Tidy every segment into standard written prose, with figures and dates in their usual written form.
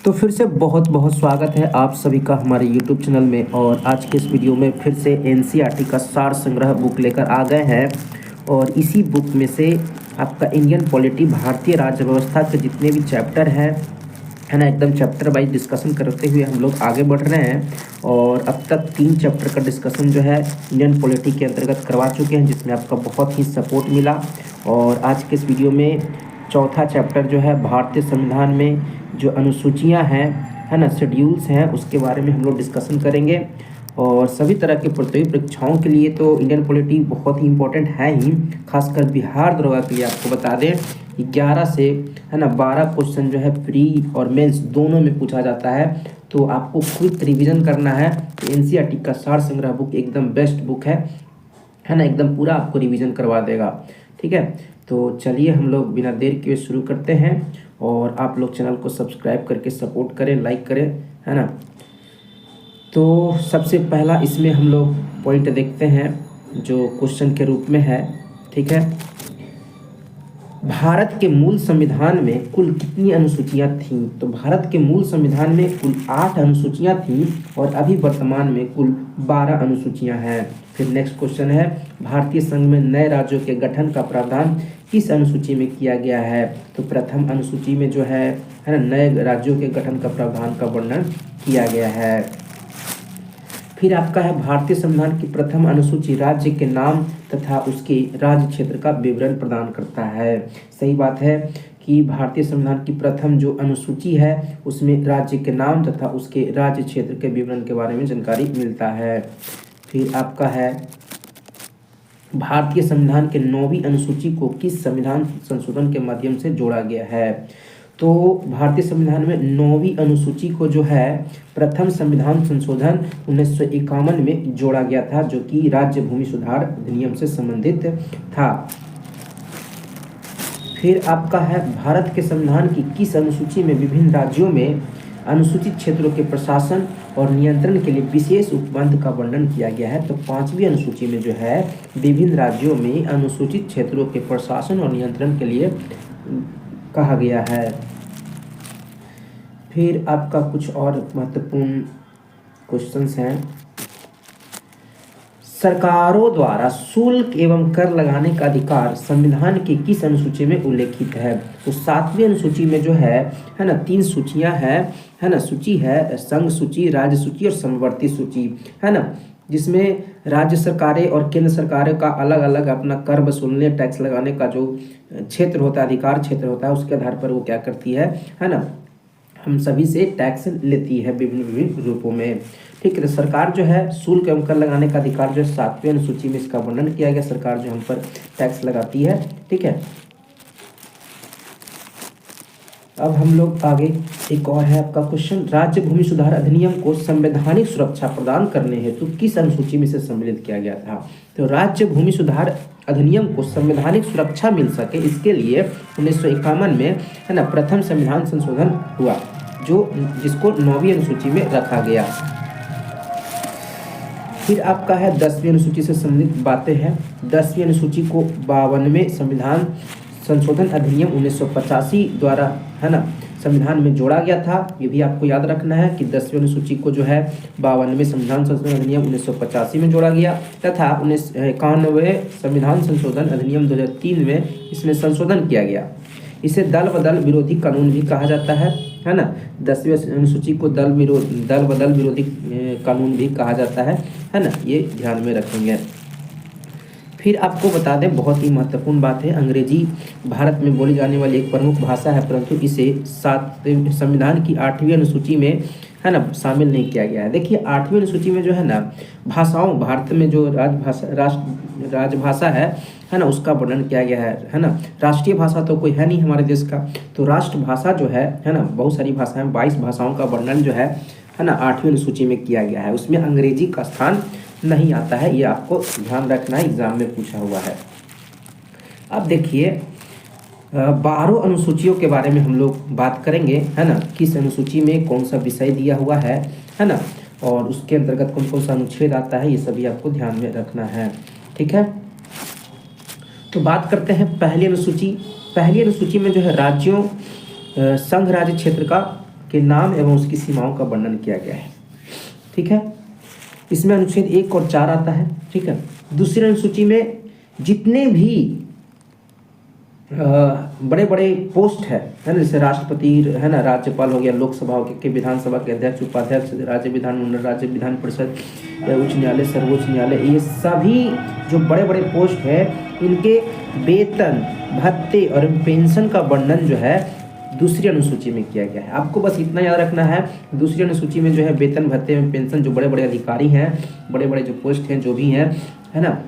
तो फिर से बहुत बहुत स्वागत है आप सभी का हमारे YouTube चैनल में। और आज के इस वीडियो में फिर से एनसीईआरटी का सार संग्रह बुक लेकर आ गए हैं। और इसी बुक में से आपका इंडियन पॉलिटी, भारतीय राज्य व्यवस्था के जितने भी चैप्टर हैं, है ना, एकदम चैप्टर वाइज डिस्कशन करते हुए हम लोग आगे बढ़ रहे हैं। और अब तक 3 चैप्टर का डिस्कशन जो है इंडियन पॉलिटी के अंतर्गत करवा चुके हैं, जिसमें आपका बहुत ही सपोर्ट मिला। और आज के इस वीडियो में चौथा चैप्टर जो है भारतीय संविधान में जो अनुसूचियां हैं, है ना, शेड्यूल्स हैं, उसके बारे में हम लोग डिस्कशन करेंगे। और सभी तरह के प्रतियोगी परीक्षाओं के लिए तो इंडियन पॉलिटी बहुत ही इंपॉर्टेंट है ही, खासकर बिहार दरोगा के लिए आपको बता दें 11 से, है ना, 12 क्वेश्चन जो है प्री और मेंस दोनों में पूछा जाता है। तो आपको क्विक रिवीजन करना है तो एनसीईआरटी का सार संग्रह बुक एकदम बेस्ट बुक है ना, एकदम पूरा आपको रिवीजन करवा देगा। ठीक है, तो चलिए हम लोग बिना देर किए शुरू करते हैं। और आप लोग चैनल को सब्सक्राइब करके सपोर्ट करें, लाइक करें, है ना। तो सबसे पहला इसमें हम लोग पॉइंट देखते हैं जो क्वेश्चन के रूप में है। ठीक है, भारत के मूल संविधान में कुल कितनी अनुसूचियां थीं? तो भारत के मूल संविधान में कुल 8 अनुसूचियां थीं और अभी वर्तमान में कुल 12 अनुसूचियां हैं। फिर नेक्स्ट क्वेश्चन है, भारतीय संघ में नए राज्यों के गठन का प्रावधान किस अनुसूची में किया गया है? तो प्रथम अनुसूची में जो है ना, नए राज्यों के गठन का प्रावधान का वर्णन किया गया है। फिर आपका है, भारतीय संविधान की प्रथम अनुसूची राज्य के नाम तथा उसके राज्य क्षेत्र का विवरण प्रदान करता है। सही बात है कि भारतीय संविधान की प्रथम जो अनुसूची है उसमें राज्य के नाम तथा उसके राज्य क्षेत्र के विवरण के बारे में जानकारी मिलता है। फिर आपका है, भारतीय संविधान के 9वीं अनुसूची को किस संविधान संशोधन के माध्यम से जोड़ा गया है? तो भारतीय संविधान में 9वीं अनुसूची को जो है प्रथम संविधान संशोधन 1951 में जोड़ा गया था, जो कि राज्य भूमि सुधार अधिनियम से संबंधित था। फिर आपका है, भारत के संविधान की किस अनुसूची में विभिन्न राज्यों में अनुसूचित क्षेत्रों के प्रशासन और नियंत्रण के लिए विशेष उपबंध का वर्णन किया गया है? तो 5वीं अनुसूची में जो है विभिन्न राज्यों में अनुसूचित क्षेत्रों के प्रशासन और नियंत्रण के लिए कहा गया है। फिर आपका कुछ और महत्वपूर्ण क्वेश्चंस हैं। सरकारों द्वारा शुल्क एवं कर लगाने का अधिकार संविधान की किस अनुसूची में उल्लेखित है? तो 7वीं अनुसूची में जो है ना, 3 सूचियां हैं, है ना। सूची है संघ सूची, राज्य सूची और समवर्ती सूची, है ना, जिसमें राज्य सरकारें और केंद्र सरकारों का अलग अलग अपना कर वसूलने, टैक्स लगाने का जो क्षेत्र होता है, अधिकार क्षेत्र होता है, उसके आधार पर वो क्या करती है ना, हम सभी से टैक्स लेती है विभिन्न विभिन्न रूपों में। ठीक है, तो सरकार जो है शुल्क एवं कर लगाने का अधिकार जो है 7वीं अनुसूची में इसका वर्णन किया गया। सरकार जो हम पर टैक्स लगाती है। ठीक है, अब हम लोग आगे, एक और है आपका क्वेश्चन, राज्य भूमि सुधार अधिनियम को संवैधानिक सुरक्षा प्रदान करने हेतु किस अनुसूची में से सम्मिलित किया गया था? तो राज्य भूमि सुधार अधिनियम को संवैधानिक सुरक्षा मिल सके, इसके लिए 1951 में, है ना, प्रथम संविधान संशोधन हुआ, जिसको 9वीं अनुसूची में रखा गया। फिर आपका है 10वीं अनुसूची से संबंधित बातें हैं। 10वीं अनुसूची को 52वें संविधान संशोधन अधिनियम 1985 द्वारा, है ना, संविधान में जोड़ा गया था। ये भी आपको याद रखना है कि 10वीं अनुसूची को जो है 52वें संविधान संशोधन अधिनियम 1985 में जोड़ा गया तथा 1991 संविधान संशोधन अधिनियम 2003 में इसमें संशोधन किया गया। इसे दल बदल विरोधी कानून भी कहा जाता है ना। 10वीं अनुसूची को दल बदल विरोधी कानून भी कहा जाता है ना, ये ध्यान में रखेंगे। फिर आपको बता दें, बहुत ही महत्वपूर्ण बात है, अंग्रेजी भारत में बोली जाने वाली एक प्रमुख भाषा है, परंतु इसे संविधान की 8वीं अनुसूची में, है ना, शामिल नहीं किया गया है। देखिए 8वीं अनुसूची में जो है ना, भाषाओं, भारत में जो राजभाषा है ना, उसका वर्णन किया गया है ना। राष्ट्रीय भाषा तो कोई है नहीं हमारे देश का, तो राष्ट्रभाषा जो है ना, बहुत सारी भाषाएं, 22 भाषाओं का वर्णन जो है ना 8वीं अनुसूची में किया गया है। उसमें अंग्रेजी का स्थान नहीं आता है, ये आपको ध्यान रखना है, एग्जाम में पूछा हुआ है। अब देखिए 12 अनुसूचियों के बारे में हम लोग बात करेंगे, है ना, किस अनुसूची में कौन सा विषय दिया हुआ है ना, और उसके अंतर्गत कौन कौन सा अनुच्छेद आता है, ये सभी आपको ध्यान में रखना है। ठीक है, तो बात करते हैं पहली अनुसूची। पहली अनुसूची में जो है राज्यों, संघ राज्य क्षेत्र का के नाम एवं उसकी सीमाओं का वर्णन किया गया है। ठीक है, इसमें अनुच्छेद 1 और 4 आता है। ठीक है, दूसरी अनुसूची में जितने भी बड़े बड़े पोस्ट है ना, जैसे राष्ट्रपति है ना, राज्यपाल हो गया, लोकसभा के विधानसभा के अध्यक्ष, उपाध्यक्ष, राज्य विधानमंडल, राज्य विधान परिषद, उच्च न्यायालय, सर्वोच्च न्यायालय, ये सभी जो बड़े बड़े पोस्ट है इनके वेतन, भत्ते और पेंशन का वर्णन जो है दूसरी अनुसूची में किया गया है। आपको बस इतना याद रखना है, दूसरी अनुसूची में जो है वेतन, भत्ते एवं पेंशन, जो बड़े बड़े अधिकारी हैं, बड़े बड़े जो पोस्ट हैं, जो भी हैं, है ना,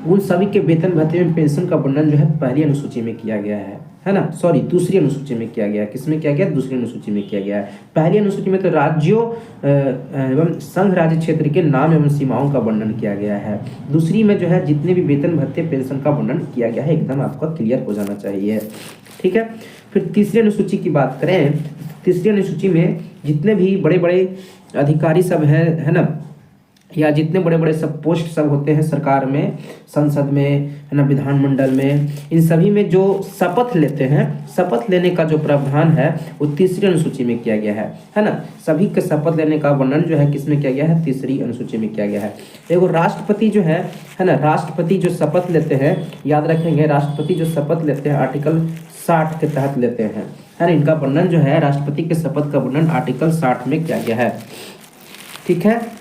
उन सभी के वेतन, भत्ते एवं पेंशन का वर्णन जो है पहली अनुसूची में किया गया है ना, सॉरी दूसरी अनुसूची में किया गया है। किसमें किया गया? दूसरी अनुसूची में किया गया है। पहली अनुसूची में तो राज्यों एवं संघ राज्य क्षेत्र के नाम एवं सीमाओं का वर्णन किया गया है। दूसरी में जो है जितने भी वेतन, भत्ते, पेंशन का वर्णन किया गया है। एकदम आपका क्लियर हो जाना चाहिए। ठीक है, फिर तीसरी अनुसूची की बात करें, तीसरी अनुसूची में जितने भी बड़े बड़े अधिकारी सब है ना, या जितने बड़े बड़े सब पोस्ट सब होते हैं सरकार में, संसद में, है ना, विधानमंडल में, इन सभी में जो शपथ लेते हैं, शपथ लेने का जो प्रावधान है वो तीसरी अनुसूची में किया गया है ना। सभी के शपथ लेने का वर्णन जो है किसमें किया गया है? तीसरी अनुसूची में किया गया है। देखो राष्ट्रपति जो है ना, राष्ट्रपति जो शपथ लेते हैं, याद रखेंगे, राष्ट्रपति जो शपथ लेते हैं आर्टिकल 60 के तहत लेते हैं, है ना। इनका वर्णन जो है, राष्ट्रपति के शपथ का वर्णन आर्टिकल 60 में किया गया है। ठीक है,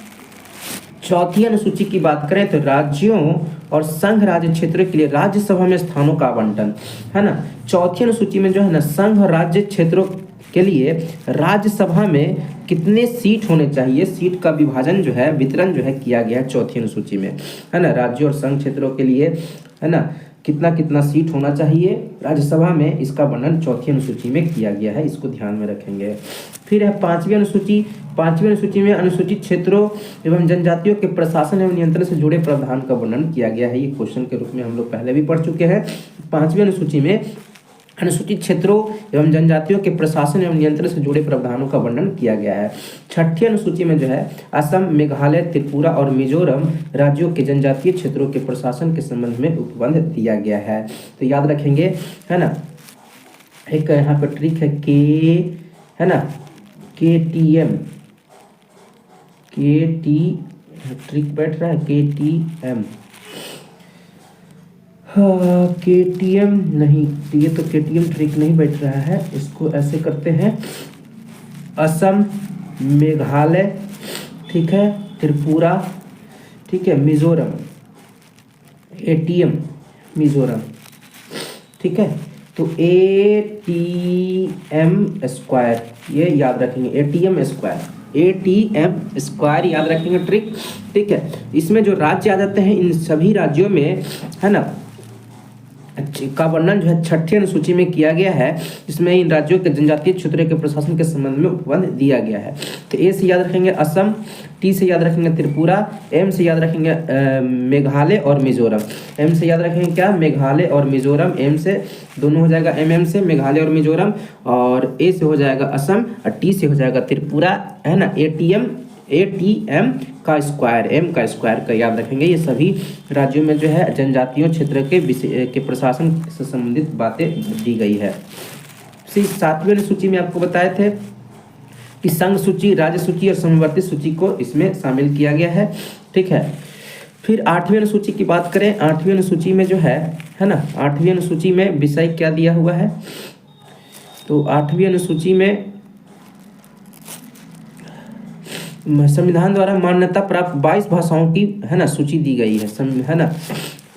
चौथी अनुसूची की बात करें तो राज्यों और संघ राज्य क्षेत्रों के लिए राज्यसभा में स्थानों का आवंटन, है ना। चौथी अनुसूची में जो है ना, संघ और राज्य क्षेत्रों के लिए राज्यसभा में कितने सीट होने चाहिए, सीट का विभाजन जो है, वितरण जो है किया गया है चौथी अनुसूची में, है ना। राज्यों और संघ क्षेत्रों के लिए, है ना, कितना कितना सीट होना चाहिए राज्यसभा में, इसका वर्णन चौथी अनुसूची में किया गया है। इसको ध्यान में रखेंगे। फिर है पांचवी अनुसूची। पांचवी अनुसूची में अनुसूचित क्षेत्रों एवं जनजातियों के प्रशासन एवं नियंत्रण से जुड़े प्रावधान का वर्णन किया गया है। ये क्वेश्चन के रूप में हम लोग पहले भी पढ़ चुके हैं। पांचवी अनुसूची में अनुसूचित क्षेत्रों एवं जनजातियों के प्रशासन एवं नियंत्रण से जुड़े प्रावधानों का वर्णन किया गया है। छठी अनुसूची में जो है असम, मेघालय, त्रिपुरा और मिजोरम राज्यों के जनजातीय क्षेत्रों के प्रशासन के संबंध में उपबंध दिया गया है। तो याद रखेंगे, है ना। एक यहाँ पर ट्रिक है है ना, KTM, ट्रिक बैठ रहा है KTM, KTM नहीं, ये तो KTM ट्रिक नहीं बैठ रहा है। इसको ऐसे करते हैं, असम, मेघालय, ठीक है, त्रिपुरा, ठीक है, मिजोरम, ATM मिजोरम, ठीक है। तो ATM स्क्वायर, ये याद रखेंगे, ATM स्क्वायर याद रखेंगे ट्रिक। ठीक है, इसमें जो राज्य आ जाते हैं, इन सभी राज्यों में, है ना, का वर्णन जो है छठी अनुसूची में किया गया है। इसमें इन राज्यों के जनजातीय क्षेत्रों के प्रशासन के संबंध में उपबंध दिया गया है। तो A से याद रखेंगे असम, T से याद रखेंगे त्रिपुरा, M से याद रखेंगे मेघालय और मिजोरम। M से याद रखेंगे क्या? मेघालय और मिजोरम। M से दोनों हो जाएगा MM से मेघालय और मिजोरम, और A से हो जाएगा असम और T से हो जाएगा त्रिपुरा, है ना। ATM का स्क्वायर, M का स्क्वायर का याद रखेंगे। ये सभी राज्यों में जो है जनजातियों क्षेत्र के प्रशासन से संबंधित बातें दी गई है। सातवीं अनुसूची में आपको बताए थे कि संघ सूची, राज्य सूची और समवर्ती सूची को इसमें शामिल किया गया है। ठीक है, फिर आठवीं अनुसूची की बात करें। आठवीं अनुसूची में जो है ना, आठवीं अनुसूची में विषय क्या दिया हुआ है? तो आठवीं अनुसूची में संविधान द्वारा मान्यता प्राप्त 22 भाषाओं की, है ना, सूची दी गई है ना।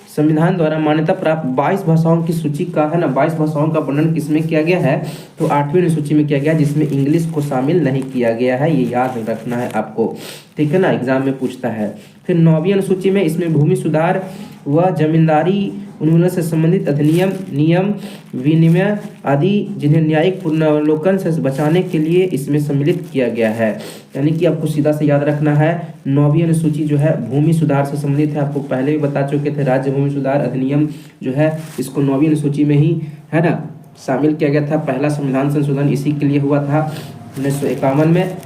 संविधान द्वारा मान्यता प्राप्त 22 भाषाओं की सूची का, है ना, 22 भाषाओं का वर्णन किसमें किया गया है? तो आठवीं अनुसूची में किया गया, जिसमें इंग्लिश को शामिल नहीं किया गया है। ये याद रखना है आपको, ठीक है ना, एग्जाम में पूछता है। फिर नौवीं अनुसूची में इसमें भूमि सुधार व जमींदारी उन्मूलन से संबंधित अधिनियम, नियम, विनिमय आदि जिन्हें न्यायिक पुनरावलोकन से बचाने के लिए इसमें सम्मिलित किया गया है। यानी कि आपको सीधा से याद रखना है, नौवीं अनुसूची जो है भूमि सुधार से संबंधित है। आपको पहले भी बता चुके थे, राज्य भूमि सुधार अधिनियम जो है इसको नौवीं अनुसूची में ही, है ना, शामिल किया गया था। पहला संविधान संशोधन इसी के लिए हुआ था 1951 में।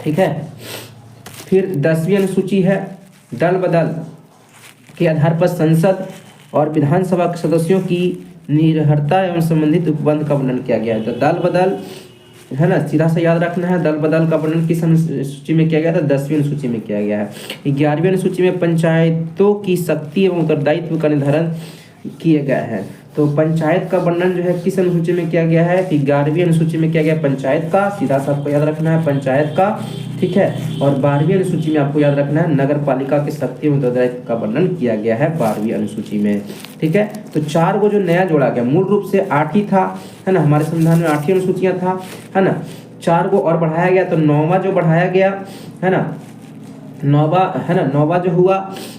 ठीक है, फिर 10वीं अनुसूची है दल बदल के आधार पर संसद और विधानसभा के सदस्यों की निर्भरता एवं संबंधित उपबंध का वर्णन किया गया है। तो दल बदल है ना, सीधा सा याद रखना है। दल बदल का वर्णन किस अनुसूची में किया गया था? 10वीं अनुसूची में किया गया है। 11वीं अनुसूची में पंचायतों की शक्ति एवं उत्तरदायित्व का निर्धारण किए गए हैं। तो पंचायत का वर्णन जो है किस अनुसूची में किया गया है? 11वीं अनुसूची में किया गया पंचायत का, सीधा सा आपको याद रखना है पंचायत का, ठीक है। और 12वीं अनुसूची में आपको याद रखना है नगर पालिका की शक्ति एवं उत्तरदायित्व का वर्णन किया गया है 12वीं अनुसूची में, ठीक है। तो 4 को जो नया जोड़ा गया, मूल रूप से 8 ही था, है ना, हमारे संविधान में 8 ही अनुसूचियां था, है ना। 4 को और बढ़ाया गया, तो 9वां जो बढ़ाया गया, है ना, 9वां जो हुआ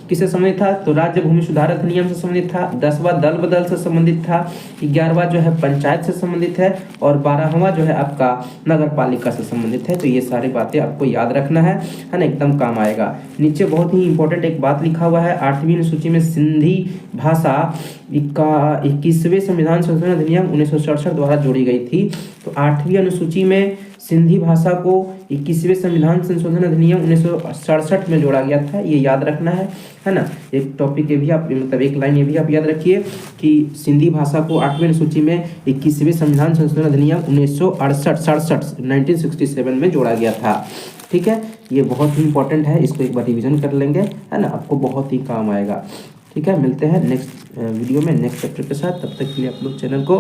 किससे संबंधित था? तो राज्य भूमि सुधार अधिनियम से संबंधित था। 10वां दल बदल से संबंधित था। 11वां जो है पंचायत से संबंधित है। और 12वां जो है आपका नगर पालिका से संबंधित है। तो ये सारी बातें आपको याद रखना है ना, एकदम काम आएगा। नीचे बहुत ही इंपॉर्टेंट एक बात लिखा हुआ है, 8वीं अनुसूची में सिंधी भाषा 21वें संविधान संशोधन अधिनियम 1967 द्वारा जोड़ी गई थी। तो 8वीं अनुसूची में सिंधी भाषा को 21वें संविधान संशोधन अधिनियम 1967 में जोड़ा गया था, ये याद रखना है ना। एक टॉपिक ये भी आप, मतलब एक लाइन ये भी आप याद रखिए कि सिंधी भाषा को 8वीं अनुसूची में 21वें संविधान संशोधन अधिनियम 1967 में जोड़ा गया था, ठीक है। ये बहुत ही इंपॉर्टेंट है, इसको एक बार रिविजन कर लेंगे, है ना, आपको बहुत ही काम आएगा, ठीक है। मिलते हैं नेक्स्ट वीडियो में नेक्स्ट चैप्टर के साथ, तब तक के लिए आप लोग चैनल को